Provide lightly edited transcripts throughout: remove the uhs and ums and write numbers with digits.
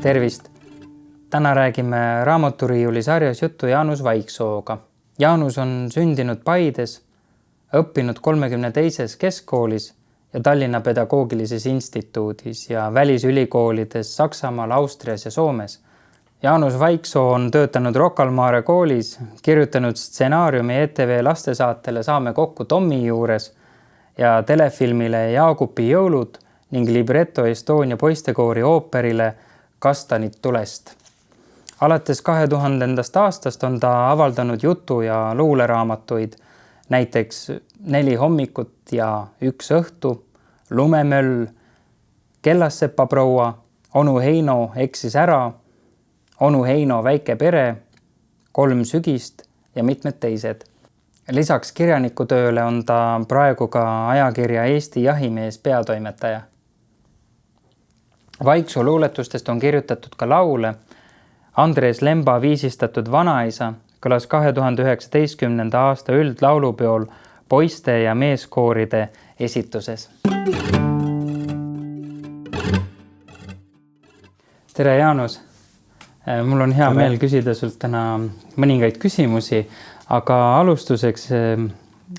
Tervist! Täna räägime raamaturiiuli sarjas juttu Jaanus Vaiksooga. Jaanus on sündinud Paides, õppinud 32. keskkoolis ja Tallinna Pedagoogilises instituudis ja välisülikoolides Saksamaal, Austrias ja Soomes. Jaanus Vaiksoo on töötanud Rocca al Mare koolis, kirjutanud stsenaariumi ETV lastesaatele Saame kokku Tommi juures ja telefilmile Jaagupi jõulud ning libretto Estonia poistekoori ooperile Kastanid tulest. Alates 2000. aastast on ta avaldanud jutu- ja luuleraamatuid, näiteks 4 hommikut ja 1 õhtu, Lumemöll, Kellassepa proua, Onu Heino eksis ära, Onu Heino väike pere, 3 sügist ja mitmed teised. Lisaks kirjanikutööle on ta praegu ka ajakirja Eesti Jahimees peatoimetaja. Vaiksoo luuletustest on kirjutatud ka laule. Andres Lemba viisistatud Vanaisa kõlas 2019. aasta üldlaulupeol poiste- ja meeskooride esituses. Tere, Jaanus! Mul on hea meel küsida sult täna mõningaid küsimusi, aga alustuseks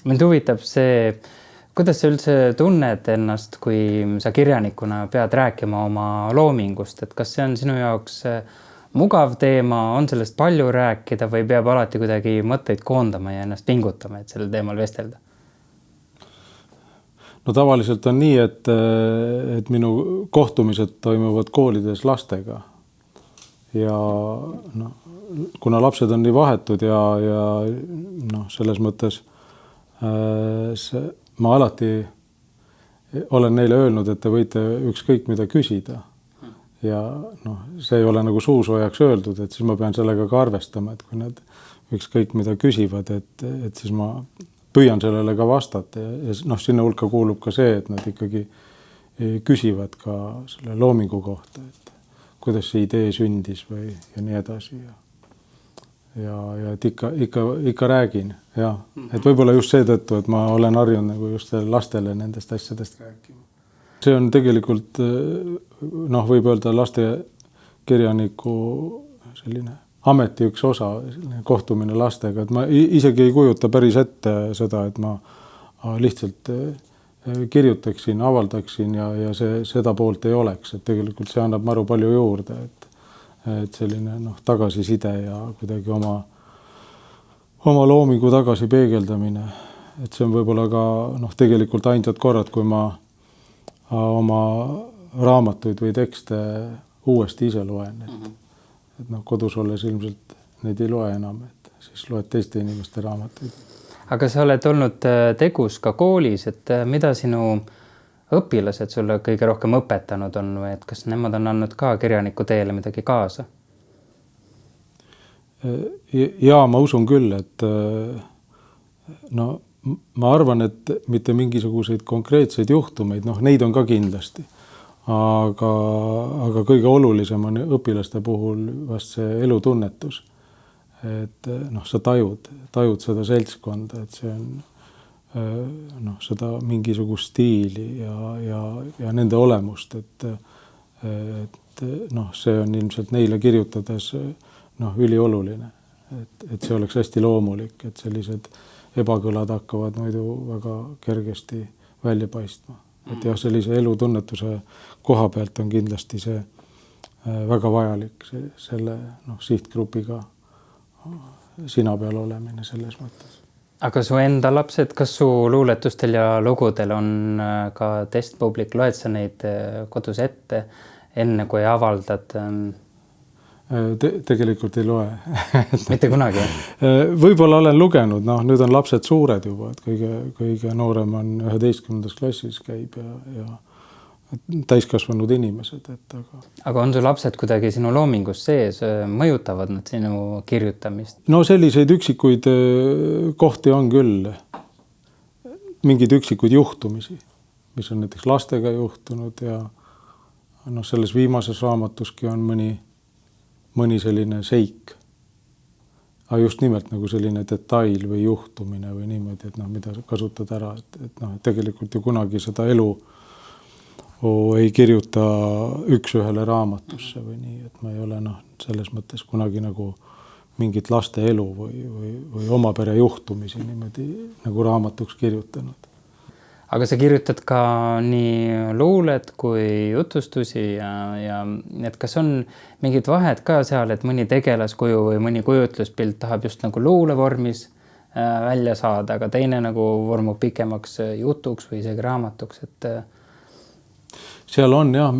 mind huvitab see, kuidas sa üldse tunned ennast, kui sa kirjanikuna pead rääkima oma loomingust, et kas see on sinu jaoks mugav teema, on sellest palju rääkida või peab alati kuidagi mõtteid koondama ja ennast pingutama, et sellel teemal vestelda? No tavaliselt on nii, et minu kohtumised toimuvad koolides lastega. Ja kuna lapsed on nii vahetud ja selles mõttes ma alati olen neile öelnud, et te võite ükskõik mida küsida. Ja see ei ole nagu suusoojaks öeldud, et siis ma pean sellega ka arvestama, et kui nad ükskõik mida küsivad, et siis ma püüan sellele ka vastata. Ja sinna hulka kuulub ka see, et nad ikkagi küsivad ka selle loomingu kohta, et kuidas see idee sündis või ja nii edasi. Ja et ikka räägin. Ja, et võib-olla just seetõttu, et ma olen harjunud nagu just lastele nendest asjadest rääkima. See on tegelikult, võib öelda lastekirjaniku selline ameti üks osa, kohtumine lastega. Et ma isegi ei kujuta päris ette seda, et ma lihtsalt kirjutaksin, avaldaksin ja seda poolt ei oleks. Et tegelikult see annab maru palju juurde, et selline tagasiside ja kuidagi oma loomingu tagasi peegeldamine. Et see on võib-olla ka tegelikult ainsad korrad, kui ma oma raamatuid või tekste uuesti ise loen. Et kodus olles ilmselt neid ei loe enam, et siis loed teiste inimeste raamatuid. Aga sa oled olnud tegus ka koolis, et mida sinu õpilased sulle kõige rohkem õpetanud on või et kas nemad on andnud ka kirjaniku teele midagi kaasa? Ja ma usun küll, et ma arvan, et mitte mingisuguseid konkreetseid juhtumeid, neid on ka kindlasti. Aga kõige olulisem on õpilaste puhul vast see elutunnetus. Et sa tajud seda seltskonda, et see on seda mingisugust stiili ja nende olemust, et see on ilmselt neile kirjutades ülioluline, et see oleks hästi loomulik, et sellised ebakõlad hakkavad muidu väga kergesti välja paistma. Et jah, sellise elutunnetuse koha pealt on kindlasti see väga vajalik selle sihtgrupiga sina peal olemine selles mõttes. Aga su enda lapsed, kas su luuletustel ja lugudel on ka testpublik, loed sa neid kodus ette enne kui avaldad? Tegelikult ei loe. Mitte kunagi? Võib-olla olen lugenud, nüüd on lapsed suured juba, et kõige noorem on 11. klassis käib ja täiskasvanud inimesed. Aga on su lapsed kuidagi sinu loomingus sees, mõjutavad nad sinu kirjutamist? No selliseid üksikuid kohti on küll, mingid üksikuid juhtumisi, mis on näiteks lastega juhtunud ja selles viimases raamatuski on mõni selline seik. Aga just nimelt nagu selline detail või juhtumine või niimoodi, et mida kasutad ära, et tegelikult ju kunagi seda elu ei kirjuta üks-ühele raamatusse või nii, et ma ei ole selles mõttes kunagi nagu mingit laste elu või oma pere juhtumisi niimoodi nagu raamatuks kirjutanud. Aga sa kirjutad ka nii luulet kui jutustusi ja et kas on mingid vahed ka seal, et mõni tegelaskuju või mõni kujutluspilt tahab just nagu luulevormis välja saada, aga teine nagu vormub pikemaks jutuks või isegi raamatuks, et seal on jah,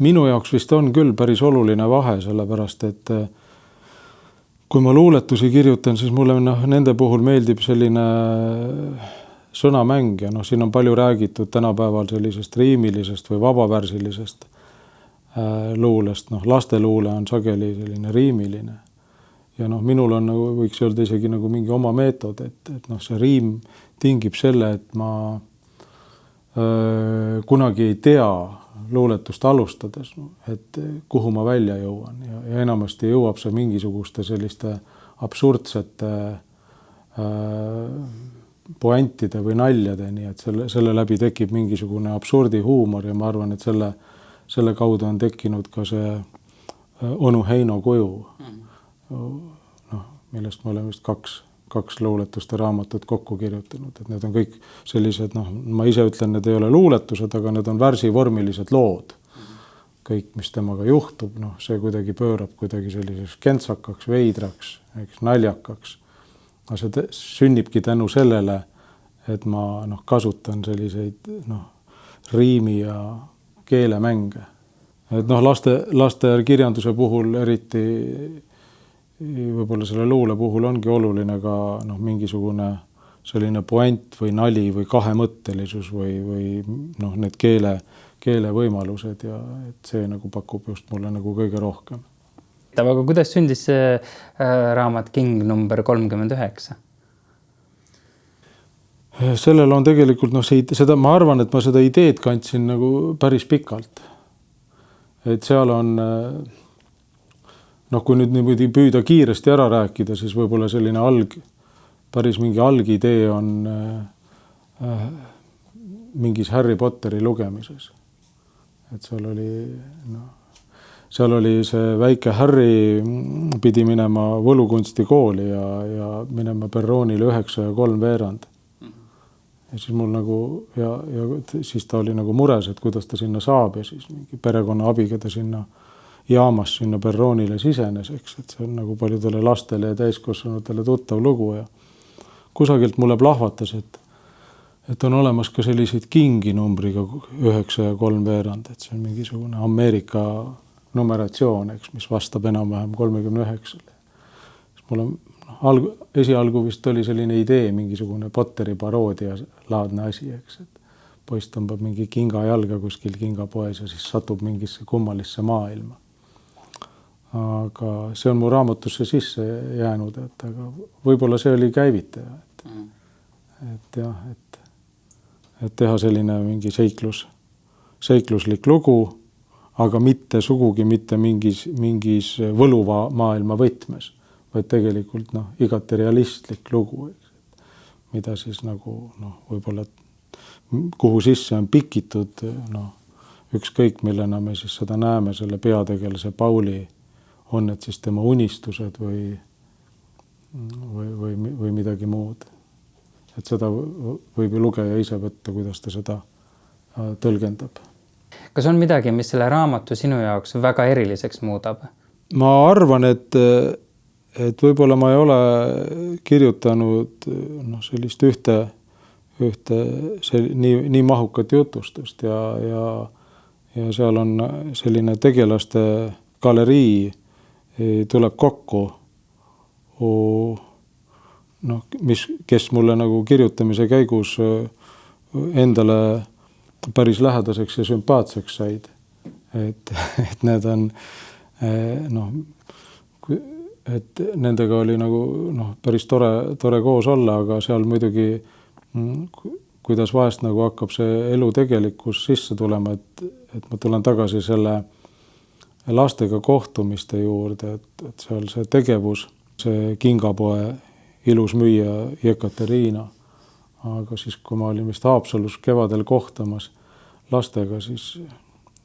minu jaoks vist on küll päris oluline vahe, sellepärast et kui ma luuletusi kirjutan, siis mulle nende puhul meeldib selline sõnamäng ja siin on palju räägitud tänapäeval sellisest riimilisest või vabavärsilisest luulest. Lasteluule on sageli selline riimiline ja minul on nagu, võiks öelda isegi nagu mingi oma meetod, et see riim tingib selle, et ma kunagi ei tea luuletust alustades, et kuhu ma välja jõuan ja enamasti jõuab see mingisuguste selliste absurdsete poentide või naljadeni, et selle läbi tekib mingisugune absurdihuumor ja ma arvan, et selle kaudu on tekkinud ka see onu Heino kuju, millest me oleme vist kaks luuletuste raamatut kokku kirjutanud, et need on kõik sellised, ma ise ütlen, need ei ole luuletused, aga need on värsivormilised lood. Kõik, mis temaga juhtub, see kuidagi pöörab kuidagi selliseks kentsakaks, veidraks, naljakaks. See sünnibki tänu sellele, et ma kasutan selliseid riimi ja keelemänge. Et laste kirjanduse puhul eriti võib-olla selle luule puhul ongi oluline ka mingisugune selline poent või nali või kahemõttelisus või need keele võimalused ja et see nagu pakub just mulle nagu kõige rohkem. Aga kuidas sündis see raamat King number 39? Sellel on tegelikult, seda ma arvan, et ma seda ideed kandsin nagu päris pikalt. Et seal on, kui nüüd niimoodi püüda kiiresti ära rääkida, siis võib-olla selline päris mingi algidee on mingis Harry Potteri lugemises. Et seal oli see väike Harry pidi minema võlukunstikooli ja minema perroonile 9:03. Ja siis mul ja siis ta oli nagu mures, et kuidas ta sinna saab ja siis mingi perekonna abiga ta sinna jaamas sinna perroonile sisenes, eks, et see on nagu paljudele lastele ja täiskasvanutele tuttav lugu ja kusagilt mulle plahvatas, et on olemas ka selliseid Kingi numbriga 9:03, et see on mingisugune Ameerika numeratsioon, eks, mis vastab enam-vähem 39-le. Mulle esialgu vist oli selline idee, mingisugune Potteri paroodia laadne asi, eks, et poiss tõmbab mingi kinga jalga kuskil kingapoes ja siis satub mingisse kummalisse maailma. Aga see on mu raamatusse sisse jäänud, et aga võib-olla see oli käivitaja, et teha selline mingi seikluslik lugu, aga mitte sugugi mitte mingis võluva maailma võtmes, vaid tegelikult igati realistlik lugu, mida siis nagu võib-olla kuhu sisse on pikitud, ükskõik millena me siis seda näeme, selle peategelase Pauli, on need siis tema unistused või midagi muud. Et seda võib ju lugeja ise võtta, kuidas ta seda tõlgendab. Kas on midagi, mis selle raamatu sinu jaoks väga eriliseks muudab? Ma arvan, et võib-olla ma ei ole kirjutanud sellist ühte nii mahukat jutustust ja seal on selline tegelaste galerii tuleb kokku, kes mulle nagu kirjutamise käigus endale päris lähedaseks ja sümpaatseks said. Et need on, et nendega oli nagu päris tore koos olla, aga seal muidugi, kuidas vahest nagu hakkab see elu tegelikkus sisse tulema, et ma tulen tagasi selle lastega kohtumiste juurde, et seal see tegevus, see kingapoe ilus müüja Jekateriina, aga siis, kui ma olin vist Haapsalus kevadel kohtamas lastega, siis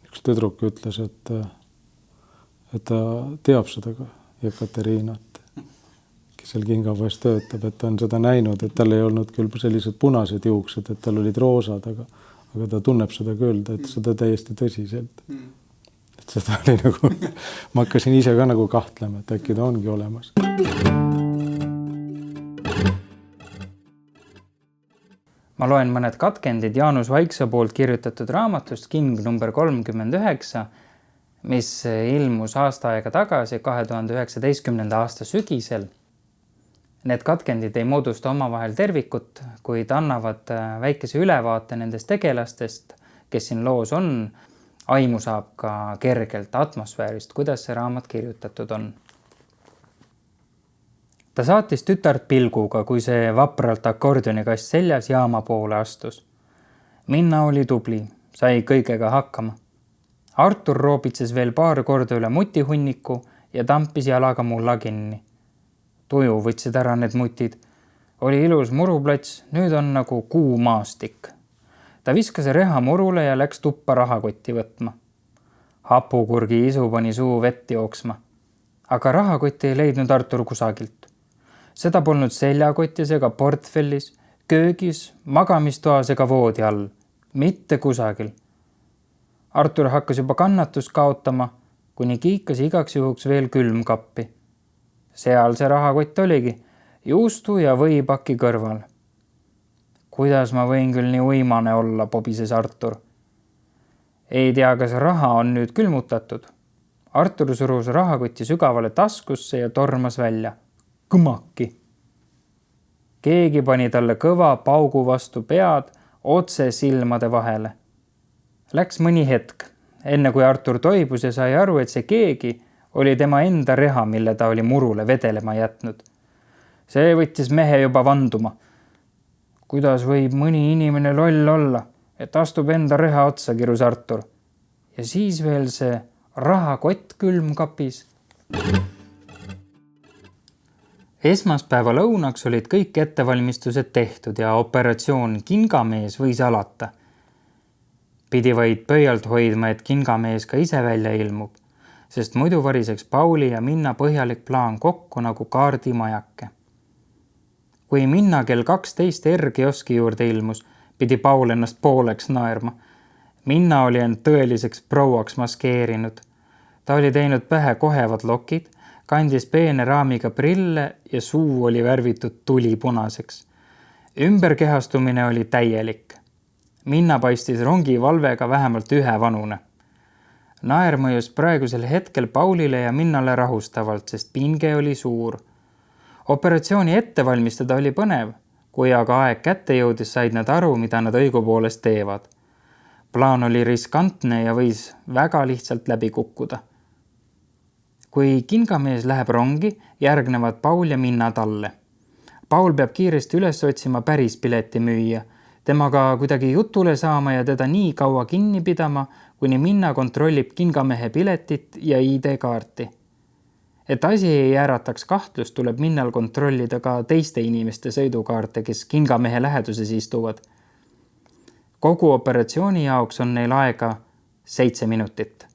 üks tüdruk ütles, et ta teab seda Jekateriinat, kes seal kingapoes töötab, et ta on seda näinud, et tal ei olnud küll sellised punased juuksed, et tal olid roosad, aga ta tunneb seda küll, et seda täiesti tõsiselt. Et seda oli nagu, ma hakkasin ise ka nagu kahtlema, et äkki ta ongi olemas. Ma loen mõned katkendid Jaanus Vaiksoo poolt kirjutatud raamatust King number 39, mis ilmus aasta aega tagasi 2019. aasta sügisel. Need katkendid ei moodusta omavahel tervikut, kuid annavad väikese ülevaate nendest tegelastest, kes siin loos on. Aimu saab ka kergelt atmosfäärist, kuidas see raamat kirjutatud on. Ta saatis tütart pilguga, kui see vapralt akordionikast seljas jaama poole astus. Minna oli tubli, sai kõigega hakkama. Artur roobitses veel paar korda üle mutihunniku ja tampis jalaga mulla kinni. Tuju võtsid ära need mutid. Oli ilus muruplats, nüüd on nagu kuumaastik. Ta viskas reha murule ja läks tuppa rahakotti võtma. Hapukurgi isu pani suu vett jooksma. Aga rahakotti ei leidnud Artur kusagilt. Seda polnud seljakotis ega portfellis, köögis, magamistoas ega voodi all. Mitte kusagil. Artur hakkas juba kannatust kaotama, kuni kiikas igaks juhuks veel külmkappi. Seal see rahakott oligi, juustu ja võipaki kõrval. Kuidas ma võin küll nii uimane olla, pobises Artur. Ei tea, kas raha on nüüd külmutatud. Artur surus rahakotti sügavale taskusse ja tormas välja. Kõmaki. Keegi pani talle kõva paugu vastu pead otse silmade vahele. Läks mõni hetk, enne kui Artur toibus ja sai aru, et see keegi oli tema enda reha, mille ta oli murule vedelema jätnud. See võttis mehe juba vanduma. Kuidas võib mõni inimene loll olla, et astub enda reha otsa, kirus Artur. Ja siis veel see rahakott külmkapis. Esmaspäeva lõunaks olid kõik ettevalmistused tehtud ja operatsioon Kingamees võis alata. Pidi vaid pöialt hoidma, et Kingamees ka ise välja ilmub, sest muidu variseks Pauli ja Minna põhjalik plaan kokku nagu kaardimajake. Kui Minna kell 12 R-kioski juurde ilmus, pidi Paul ennast pooleks naerma. Minna oli end tõeliseks prouaks maskeerinud. Ta oli teinud pähe kohevad lokid, kandis peene raamiga prille ja suu oli värvitud tulipunaseks. Ümberkehastumine oli täielik. Minna paistis rongivalvega vähemalt ühe vanune. Naer mõjus praegusel hetkel Paulile ja Minnale rahustavalt, sest pinge oli suur. Operatsiooni ette valmistada oli põnev, kui aga aeg kätte jõudis, said nad aru, mida nad õigupoolest teevad. Plaan oli riskantne ja võis väga lihtsalt läbi kukkuda. Kui Kingamees läheb rongi, järgnevad Paul ja Minna talle. Paul peab kiiresti üles otsima päris piletimüüja, temaga kuidagi jutule saama ja teda nii kaua kinni pidama, kuni Minna kontrollib Kingamehe piletit ja ID-kaarti. Et asi ei äärataks kahtlust, tuleb Minnal kontrollida ka teiste inimeste sõidukaarte, kes Kingamehe läheduses istuvad. Kogu operatsiooni jaoks on neil aega 7 minutit.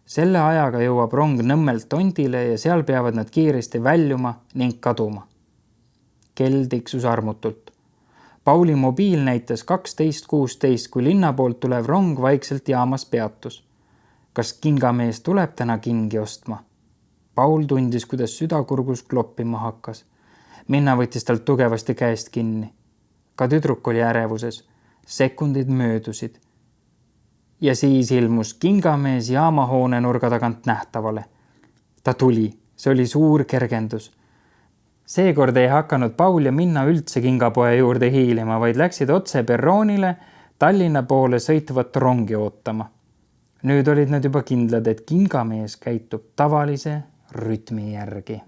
Selle ajaga jõuab rong Nõmmelt Tondile ja seal peavad nad kiiresti väljuma ning kaduma. Kell tiksus armutult. Pauli mobiil näitas 12.16, kui linna poolt tulev rong vaikselt jaamas peatus. Kas Kingamees tuleb täna kingi ostma? Paul tundis, kuidas südakurgus kloppima hakkas. Minna võttis talt tugevasti käest kinni. Ka tüdruk oli ärevuses. Sekundid möödusid. Ja siis ilmus Kingamees jaamahoone nurga tagant nähtavale. Ta tuli. See oli suur kergendus. Seekord ei hakanud Paul ja Minna üldse kingapoe juurde hiilima, vaid läksid otse perroonile Tallinna poole sõitvat rongi ootama. Nüüd olid nad juba kindlad, et Kingamees käitub tavalise rütmi järgi.